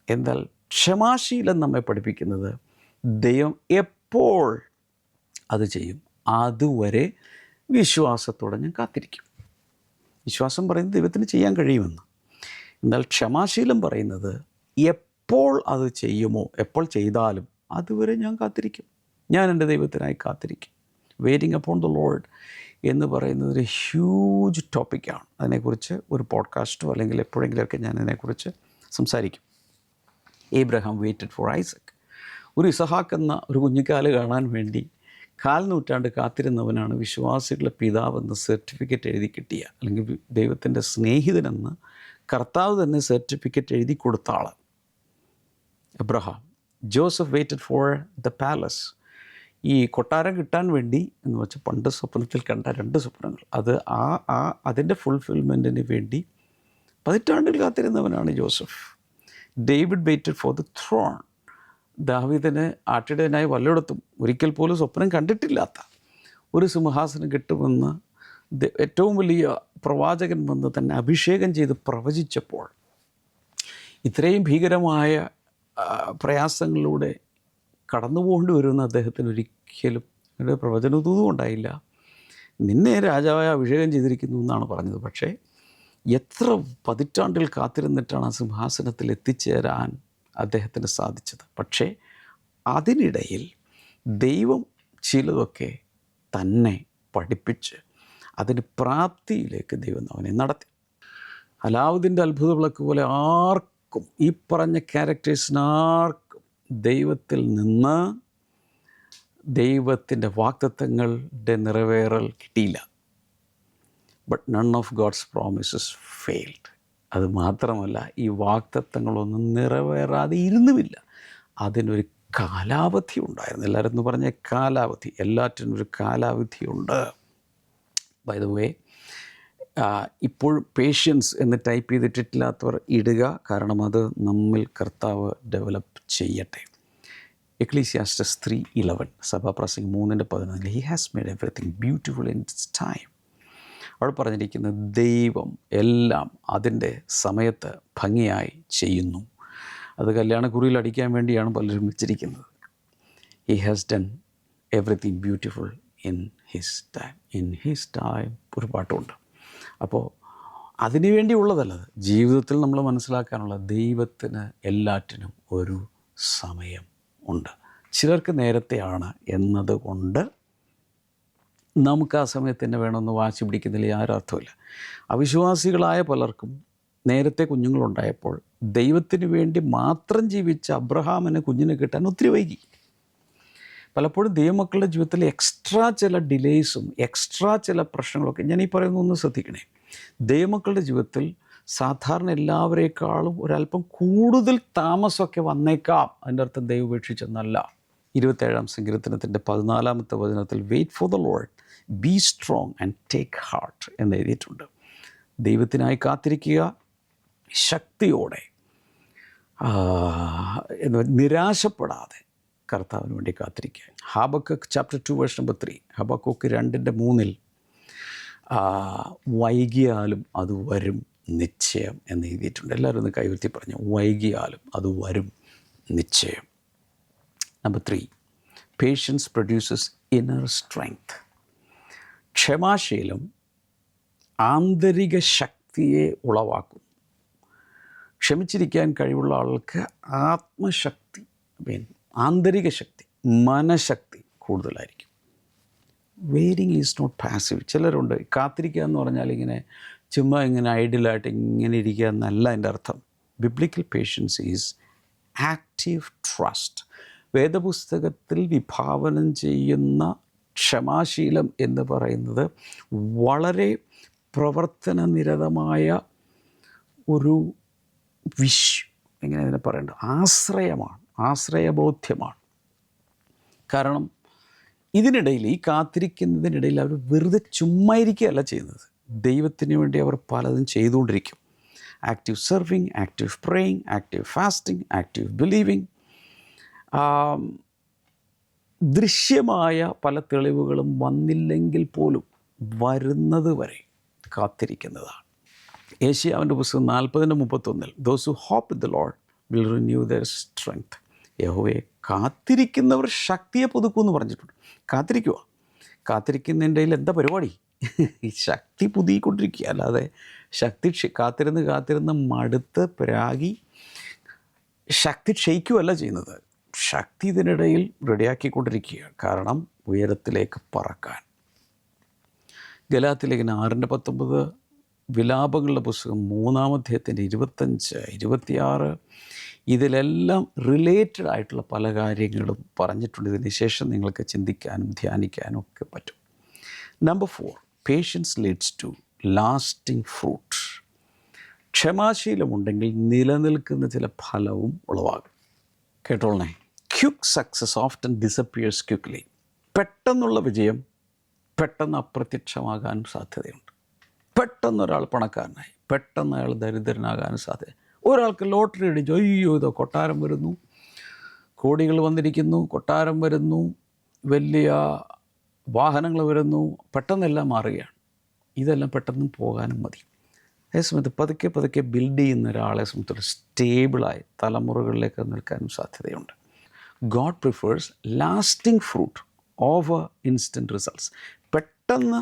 എന്നാൽ ക്ഷമാശീലം നമ്മെ പഠിപ്പിക്കുന്നത് ദൈവം എപ്പോൾ അത് ചെയ്യും അതുവരെ വിശ്വാസത്തോടെ ഞാൻ കാത്തിരിക്കും. വിശ്വാസം പറയുന്നത് ദൈവത്തിന് ചെയ്യാൻ കഴിയുമെന്ന്. എന്നാൽ ക്ഷമാശീലം പറയുന്നത് എപ്പോൾ അത് ചെയ്യുമോ, എപ്പോൾ ചെയ്താലും അതുവരെ ഞാൻ കാത്തിരിക്കും. ഞാൻ എൻ്റെ ദൈവത്തിനായി കാത്തിരിക്കും. വെയിറ്റിംഗ് അപ്പോൺ ദ ലോർഡ് എന്ന് പറയുന്നത് ഒരു ഹ്യൂജ് ടോപ്പിക്കാണ്. അതിനെക്കുറിച്ച് ഒരു പോഡ്കാസ്റ്റോ അല്ലെങ്കിൽ എപ്പോഴെങ്കിലുമൊക്കെ ഞാൻ അതിനെക്കുറിച്ച് സംസാരിക്കും. Abraham waited for Isaac. ഒരു ഇസഹാക്ക് എന്ന ഒരു കുഞ്ഞിക്കാല് കാണാൻ വേണ്ടി 4 നൂറ്റാണ്ട് കാത്തിരുന്നവനാണ് വിശ്വാസികളുടെ പിതാവെന്ന് സർട്ടിഫിക്കറ്റ് എഴുതി കിട്ടിയ, അല്ലെങ്കിൽ ദൈവത്തിൻ്റെ സ്നേഹിതനെന്ന് കർത്താവ് തന്നെ സർട്ടിഫിക്കറ്റ് എഴുതി കൊടുത്ത ആൾ Abraham. Joseph waited for the palace. ഈ കൊട്ടാരം കിട്ടാൻ വേണ്ടി എന്ന് വെച്ചാൽ പണ്ട് സ്വപ്നത്തിൽ കണ്ട 2 സ്വപ്നങ്ങൾ, അത് അതിൻ്റെ ഫുൾഫിൽമെൻറ്റിന് വേണ്ടി 10 നൂറ്റാണ്ടിൽ കാത്തിരുന്നവനാണ് Joseph. David waited for the throne. ദാവീദിന് ആട്ടിടയനായി വല്ലയിടത്തും ഒരിക്കൽ പോലും സ്വപ്നം കണ്ടിട്ടില്ലാത്ത ഒരു സിംഹാസനം കിട്ടുമെന്ന് ഏറ്റവും വലിയ പ്രവാചകൻ വന്ന് തന്നെ അഭിഷേകം ചെയ്ത് പ്രവചിച്ചപ്പോൾ ഇത്രയും ഭീകരമായ പ്രയാസങ്ങളിലൂടെ കടന്നു പോകേണ്ടി വരുമെന്ന് അദ്ദേഹത്തിന് ഒരിക്കലും ഒരു പ്രവചനദൂതും ഉണ്ടായില്ല. നിന്നെ രാജാവായ അഭിഷേകം ചെയ്തിരിക്കുന്നു എന്നാണ് പറഞ്ഞത്. പക്ഷേ എത്ര പതിറ്റാണ്ടിൽ കാത്തിരുന്നിട്ടാണ് ആ സിംഹാസനത്തിൽ എത്തിച്ചേരാൻ അദ്ദേഹത്തിന് സാധിച്ചത്. പക്ഷേ അതിനിടയിൽ ദൈവം ചിലതൊക്കെ തന്നെ പഠിപ്പിച്ച് അതിന് പ്രാപ്തിയിലേക്ക് ദൈവം അവനെ നടത്തി. അലാവുദ്ദീൻ്റെ അത്ഭുത വിളക്ക് പോലെ ആർക്കും, ഈ പറഞ്ഞ ക്യാരക്ടേഴ്സിന് ആർക്കും ദൈവത്തിൽ നിന്ന് ദൈവത്തിൻ്റെ വാഗ്ദത്തങ്ങളുടെ നിറവേറൽ കിട്ടിയില്ല. But none of God's promises failed. അത് മാത്രമല്ല, ഈ വാഗ്ദത്തങ്ങളൊന്നും നിറവേറാതെ ഇരുന്നുമില്ല. അതിനൊരു കാലാവധി ഉണ്ടായിരുന്നു. എല്ലാവരും എന്ന് പറഞ്ഞ കാലാവധി, എല്ലാറ്റിനും ഒരു കാലാവധിയുണ്ട്. ബൈ ദ വേ, ഇപ്പോൾ പേഷ്യൻസ് എന്ന് ടൈപ്പ് ചെയ്തിട്ടില്ലാത്തവർ ഇടുക, കാരണം അത് നമ്മിൽ കർത്താവ് ഡെവലപ്പ് ചെയ്യട്ടെ. Ecclesiastes 3:11, സഭാപ്രസംഗം 3:11, he has made everything beautiful in its time. അവിടെ പറഞ്ഞിരിക്കുന്നത് ദൈവം എല്ലാം അതിൻ്റെ സമയത്ത് ഭംഗിയായി ചെയ്യുന്നു. അത് കല്യാണക്കുറിയിൽ അടിക്കാൻ വേണ്ടിയാണ് പലരും വെച്ചിരിക്കുന്നത്. He has done everything beautiful in his time. In his time ഒരു പാട്ടുമുണ്ട്. അപ്പോൾ അതിനു വേണ്ടിയുള്ളതല്ലത്. ജീവിതത്തിൽ നമ്മൾ മനസ്സിലാക്കാനുള്ള, ദൈവത്തിന് എല്ലാറ്റിനും ഒരു സമയം ഉണ്ട്. ചിലർക്ക് നേരത്തെയാണ് എന്നതുകൊണ്ട് നമുക്ക് ആ സമയത്ത് തന്നെ വേണമെന്ന് വാശി പിടിക്കുന്നതിൽ യാതൊരു അർത്ഥമില്ല. അവിശ്വാസികളായ പലർക്കും നേരത്തെ കുഞ്ഞുങ്ങളുണ്ടായപ്പോൾ ദൈവത്തിന് വേണ്ടി മാത്രം ജീവിച്ച അബ്രഹാമിന് കുഞ്ഞിനെ കിട്ടാൻ ഒത്തിരി വൈകി. പലപ്പോഴും ദൈവമക്കളുടെ ജീവിതത്തിൽ എക്സ്ട്രാ ചില ഡിലേയ്സും എക്സ്ട്രാ ചില പ്രശ്നങ്ങളൊക്കെ, ഞാൻ ഈ പറയുന്നൊന്ന് ശ്രദ്ധിക്കണേ, ദൈവമക്കളുടെ ജീവിതത്തിൽ സാധാരണ എല്ലാവരേക്കാളും ഒരല്പം കൂടുതൽ താമസമൊക്കെ വന്നേക്കാം. അതിൻ്റെ അർത്ഥം ദൈവം ഉപേക്ഷിച്ചെന്നല്ല. 27-ാം സങ്കീർത്തനത്തിൻ്റെ 14-ാമത്തെ വചനത്തിൽ wait for the Lord, be strong and take heart എന്ന് എഴുതിയിട്ടുണ്ട്. ദൈവത്തിനായി കാത്തിരിക്കുക, ശക്തിയോടെ, നിരാശപ്പെടാതെ കർത്താവിന് വേണ്ടി കാത്തിരിക്കുക. Habakkuk chapter 2 verse number 3, Habakkuk 2:3 വൈകിയാലും അത് വരും നിശ്ചയം എന്ന് എഴുതിയിട്ടുണ്ട്. എല്ലാവരും ഒന്ന് കൈവരുത്തി പറഞ്ഞു, വൈകിയാലും അത് വരും നിശ്ചയം. Number 3, patience produces inner strength. ക്ഷമാശീലം ആന്തരിക ശക്തിയെ ഉളവാക്കും. ക്ഷമിച്ചിരിക്കാൻ കഴിവുള്ള ആൾക്ക് ആത്മശക്തി, ആന്തരിക ശക്തി, മനഃശക്തി കൂടുതലായിരിക്കും. Waiting is not passive. ചിലരുണ്ട്, കാത്തിരിക്കുക എന്ന് പറഞ്ഞാൽ ഇങ്ങനെ ചുമ്മാ ഇങ്ങനെ ഐഡിയലായിട്ട് ഇങ്ങനെ ഇരിക്കുക എന്നല്ല എൻ്റെ അർത്ഥം. Biblical patience is active trust. വേദപുസ്തകത്തിൽ വിഭാവനം ചെയ്യുന്ന ക്ഷമാശീലം എന്ന് പറയുന്നത് വളരെ പ്രവർത്തനനിരതമായ ഒരു എങ്ങനെ അതിനെ പറയേണ്ടത്, ആശ്രയമാണ്, ആശ്രയബോധ്യമാണ്. കാരണം ഇതിനിടയിൽ, ഈ കാത്തിരിക്കുന്നതിനിടയിൽ അവർ വെറുതെ ചുമ്മാ ഇരിക്കുകയല്ല ചെയ്യുന്നത്. ദൈവത്തിന് വേണ്ടി അവർ പലതും ചെയ്തുകൊണ്ടിരിക്കും. Active serving, active praying, active fasting, active believing. ദൃശ്യമായ പല തെളിവുകളും വന്നില്ലെങ്കിൽ പോലും വരുന്നത് വരെ കാത്തിരിക്കുന്നതാണ്. യേശയ്യാവിൻ്റെ പുസ്തകം 40:31, those who hope in the Lord will renew their strength. യഹോവയെ കാത്തിരിക്കുന്നവർ ശക്തിയെ പുതുക്കുമെന്ന് പറഞ്ഞിട്ടുണ്ട്. കാത്തിരിക്കുക. കാത്തിരിക്കുന്നതിൻ്റെ എന്താ പരിപാടി? ഈ ശക്തി പുതുക്കിക്കൊണ്ടിരിക്കുക, അല്ലാതെ ശക്തി കാത്തിരുന്ന് മടുത്ത് പ്രാഗി ശക്തി ക്ഷയിക്കുകയല്ല ചെയ്യുന്നത്. ശക്തി ഇതിനിടയിൽ റെഡിയാക്കിക്കൊണ്ടിരിക്കുക, കാരണം ഉയരത്തിലേക്ക് പറക്കാൻ. ഗലാത്യലേഖനം 6:19, വിലാപങ്ങളുടെ പുസ്തകം 3-ാം അധ്യായത്തിൻ്റെ 25, 26, ഇതിലെല്ലാം റിലേറ്റഡ് ആയിട്ടുള്ള പല കാര്യങ്ങളും പറഞ്ഞിട്ടുണ്ട്. ഇതിന് ശേഷം നിങ്ങൾക്ക് ചിന്തിക്കാനും ധ്യാനിക്കാനും ഒക്കെ പറ്റും. Number 4, patience leads to lasting fruit. ക്ഷമാശീലമുണ്ടെങ്കിൽ നിലനിൽക്കുന്ന ചില ഫലവും ഉളവാകും. കേട്ടോളണേ, quick success often disappears quickly. പെട്ടെന്നുള്ള വിജയം പെട്ടെന്ന് അപ്രത്യക്ഷമാകാനും സാധ്യതയുണ്ട്. പെട്ടെന്ന് ഒരാൾ പണക്കാരനായി, പെട്ടെന്ന് അയാൾ ദരിദ്രനാകാനും സാധ്യത. ഒരാൾക്ക് ലോട്ടറി അടിച്ചു, അയ്യോ ഇതോ കൊട്ടാരം വരുന്നു, കോടികൾ വന്നിരിക്കുന്നു, കൊട്ടാരം വരുന്നു, വലിയ വാഹനങ്ങൾ വരുന്നു, പെട്ടെന്നെല്ലാം മാറുകയാണ്. ഇതെല്ലാം പെട്ടെന്ന് പോകാനും മതി. അതേസമയത്ത് പതുക്കെ പതുക്കെ ബിൽഡ് ചെയ്യുന്ന ഒരാളെ സംബന്ധിച്ചിടത്തോളം സ്റ്റേബിളായി തലമുറകളിലേക്ക് നിൽക്കാനും സാധ്യതയുണ്ട്. God prefers lasting fruit over instant results. പെട്ടെന്ന്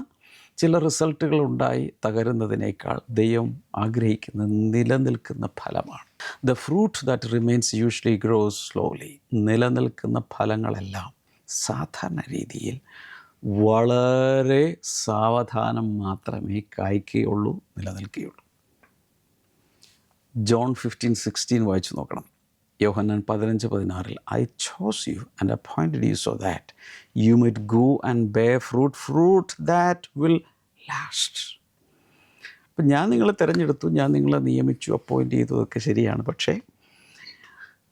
ചില റിസൾട്ടുകൾ ഉണ്ടായി തകരുന്നതിനേക്കാൾ ദൈവം ആഗ്രഹിക്കുന്ന നിലനിൽക്കുന്ന ഫലമാണ്. The fruit that remains usually gross slowly. നിലനിൽക്കുന്ന ഫലങ്ങളെല്ലാം സാധാരണ രീതിയിൽ വളരെ സാവധാനം മാത്രമേ കായ്ക്കുകയുള്ളൂ, നിലനിൽക്കുകയുള്ളൂ. ജോൺ 15:16 വായിച്ചു നോക്കണം. യോഹന്നാൻ 15:16 I chose you and appointed you so that you might go and bear fruit that will last. അപ്പം ഞാൻ നിങ്ങളെ തിരഞ്ഞെടുത്തു, ഞാൻ നിങ്ങളെ നിയമിച്ചു, അപ്പോയിൻ്റ് ചെയ്തതൊക്കെ ശരിയാണ്. പക്ഷേ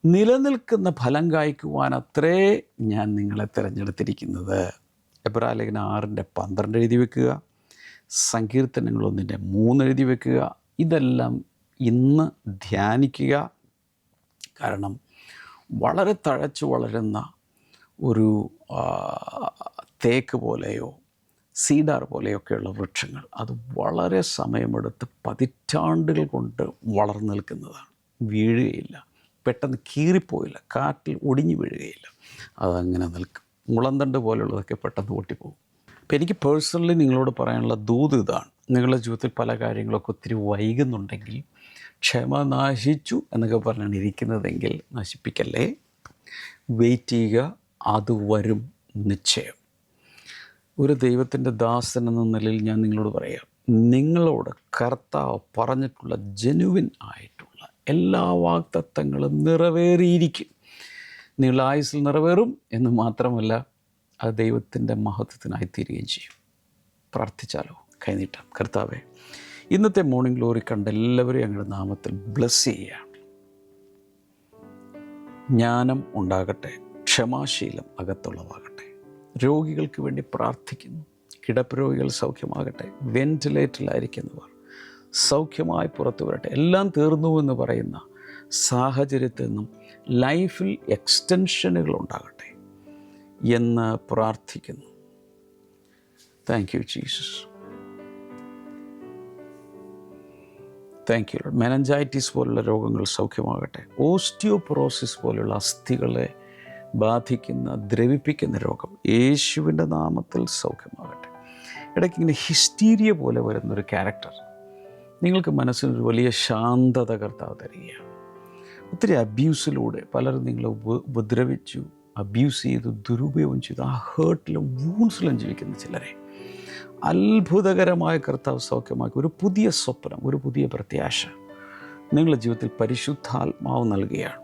നിലനിൽക്കുന്ന ഫലം കായ്ക്കുവാൻ അത്രേ ഞാൻ നിങ്ങളെ തിരഞ്ഞെടുത്തിരിക്കുന്നത്. എബ്രായലേഖനം 6:12 എഴുതി വെക്കുക, സങ്കീർത്തനങ്ങൾ 1:3 എഴുതി വെക്കുക. ഇതെല്ലാം ഇന്ന് ധ്യാനിക്കുക. കാരണം വളരെ തഴച്ചു വളരുന്ന ഒരു തേക്ക് പോലെയോ സീഡാർ പോലെയൊക്കെയുള്ള വൃക്ഷങ്ങൾ അത് വളരെ സമയമെടുത്ത് പതിറ്റാണ്ടുകൾ കൊണ്ട് വളർന്നു നിൽക്കുന്നതാണ്. വീഴുകയില്ല, പെട്ടെന്ന് കീറിപ്പോയില്ല, കാറ്റിൽ ഒടിഞ്ഞു വീഴുകയില്ല, അതങ്ങനെ നിൽക്കും. മുളന്തണ്ട് പോലുള്ളതൊക്കെ പെട്ടെന്ന് പൊട്ടിപ്പോകും. അപ്പോൾ എനിക്ക് പേഴ്സണലി നിങ്ങളോട് പറയാനുള്ള ദൂത് ഇതാണ്. നിങ്ങളുടെ ജീവിതത്തിൽ പല കാര്യങ്ങളൊക്കെ ഒത്തിരി വൈകുന്നുണ്ടെങ്കിൽ, ക്ഷമ നാശിച്ചു എന്നൊക്കെ പറഞ്ഞാണ് ഇരിക്കുന്നതെങ്കിൽ നശിപ്പിക്കല്ലേ, വെയിറ്റ് ചെയ്യുക, അത് വരും നിശ്ചയം. ഒരു ദൈവത്തിൻ്റെ ദാസൻ എന്ന നിലയിൽ ഞാൻ നിങ്ങളോട് പറയാം, നിങ്ങളോട് കർത്താവ് പറഞ്ഞിട്ടുള്ള ജെനുവിൻ ആയിട്ടുള്ള എല്ലാ വാഗ്ദത്തങ്ങളും നിറവേറിയിരിക്കും. നിങ്ങളുടെ ആയുസ്സിൽ നിറവേറും എന്ന് മാത്രമല്ല, അത് ദൈവത്തിൻ്റെ മഹത്വത്തിനായിത്തീരുകയും ചെയ്യും. പ്രാർത്ഥിച്ചാലോ? കൈനീട്ടാം. കർത്താവേ, ഇന്നത്തെ മോർണിംഗ് ഗ്ലോറി കണ്ട എല്ലാവരെയും ഞങ്ങളുടെ നാമത്തിൽ ബ്ലെസ് ചെയ്യുകയാണ്. ജ്ഞാനം ഉണ്ടാകട്ടെ, ക്ഷമാശീലം അകത്തുള്ളവാകട്ടെ. രോഗികൾക്ക് വേണ്ടി പ്രാർത്ഥിക്കുന്നു. കിടപ്പ് രോഗികൾ സൗഖ്യമാകട്ടെ. വെന്റിലേറ്ററിലായിരിക്കുന്നവർ സൗഖ്യമായി പുറത്തു വരട്ടെ. എല്ലാം തീർന്നു എന്ന് പറയുന്ന സാഹചര്യത്തിൽ നിന്നും ലൈഫിൽ എക്സ്റ്റൻഷനുകൾ ഉണ്ടാകട്ടെ എന്ന് പ്രാർത്ഥിക്കുന്നു. Thank you Jesus. Thank you. Meningitis പോലുള്ള രോഗങ്ങൾ സൗഖ്യമാകട്ടെ. ഓസ്റ്റിയോപൊറോസിസ് പോലുള്ള അസ്ഥികളെ ബാധിക്കുന്ന ദ്രവിപ്പിക്കുന്ന രോഗം യേശുവിൻ്റെ നാമത്തിൽ സൗഖ്യമാകട്ടെ. ഇടയ്ക്കിങ്ങനെ ഹിസ്റ്റീരിയ പോലെ വരുന്നൊരു ക്യാരക്ടർ നിങ്ങൾക്ക് മനസ്സിനൊരു വലിയ ശാന്തത കർത്താവ് തരികയാണ്. ഒത്തിരി അബ്യൂസിലൂടെ പലരും നിങ്ങളെ ഉപദ്രവിച്ചു, അബ്യൂസ് ചെയ്തു, ദുരുപയോഗം ചെയ്തു, ആ ഹേർട്ടിലും വൂൺസിലും ജീവിക്കുന്ന ചിലരെ അത്ഭുതകരമായ കർത്താവ് സൗഖ്യമാക്കി. ഒരു പുതിയ സ്വപ്നം, ഒരു പുതിയ പ്രത്യാശ നിങ്ങളുടെ ജീവിതത്തിൽ പരിശുദ്ധാത്മാവ് നൽകുകയാണ്.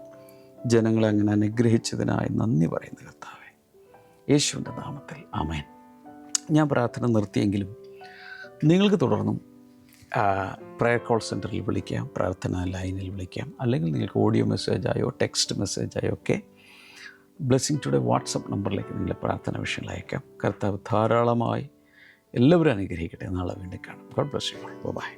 ജനങ്ങളെ അങ്ങനെ അനുഗ്രഹിച്ചതിനായി നന്ദി പറയുന്ന കർത്താവേ, യേശുവിൻ്റെ നാമത്തിൽ ആമേൻ. ഞാൻ പ്രാർത്ഥന നിർത്തിയെങ്കിലും നിങ്ങൾക്ക് തുടർന്നും പ്രയർ കോൾ സെൻറ്ററിൽ വിളിക്കാം, പ്രാർത്ഥന ലൈനിൽ വിളിക്കാം, അല്ലെങ്കിൽ നിങ്ങൾക്ക് ഓഡിയോ മെസ്സേജായോ ടെക്സ്റ്റ് മെസ്സേജായോ ഒക്കെ ബ്ലെസ്സിംഗ് ടുഡേ വാട്സപ്പ് നമ്പറിലേക്ക് നിങ്ങളുടെ പ്രാർത്ഥന വിഷയങ്ങൾ അയക്കാം. കർത്താവ് ധാരാളമായി എല്ലാവരും അനുഗ്രഹിക്കട്ടെ. നാളെ വീണ്ടും കാണാം. God bless you. ബൈ.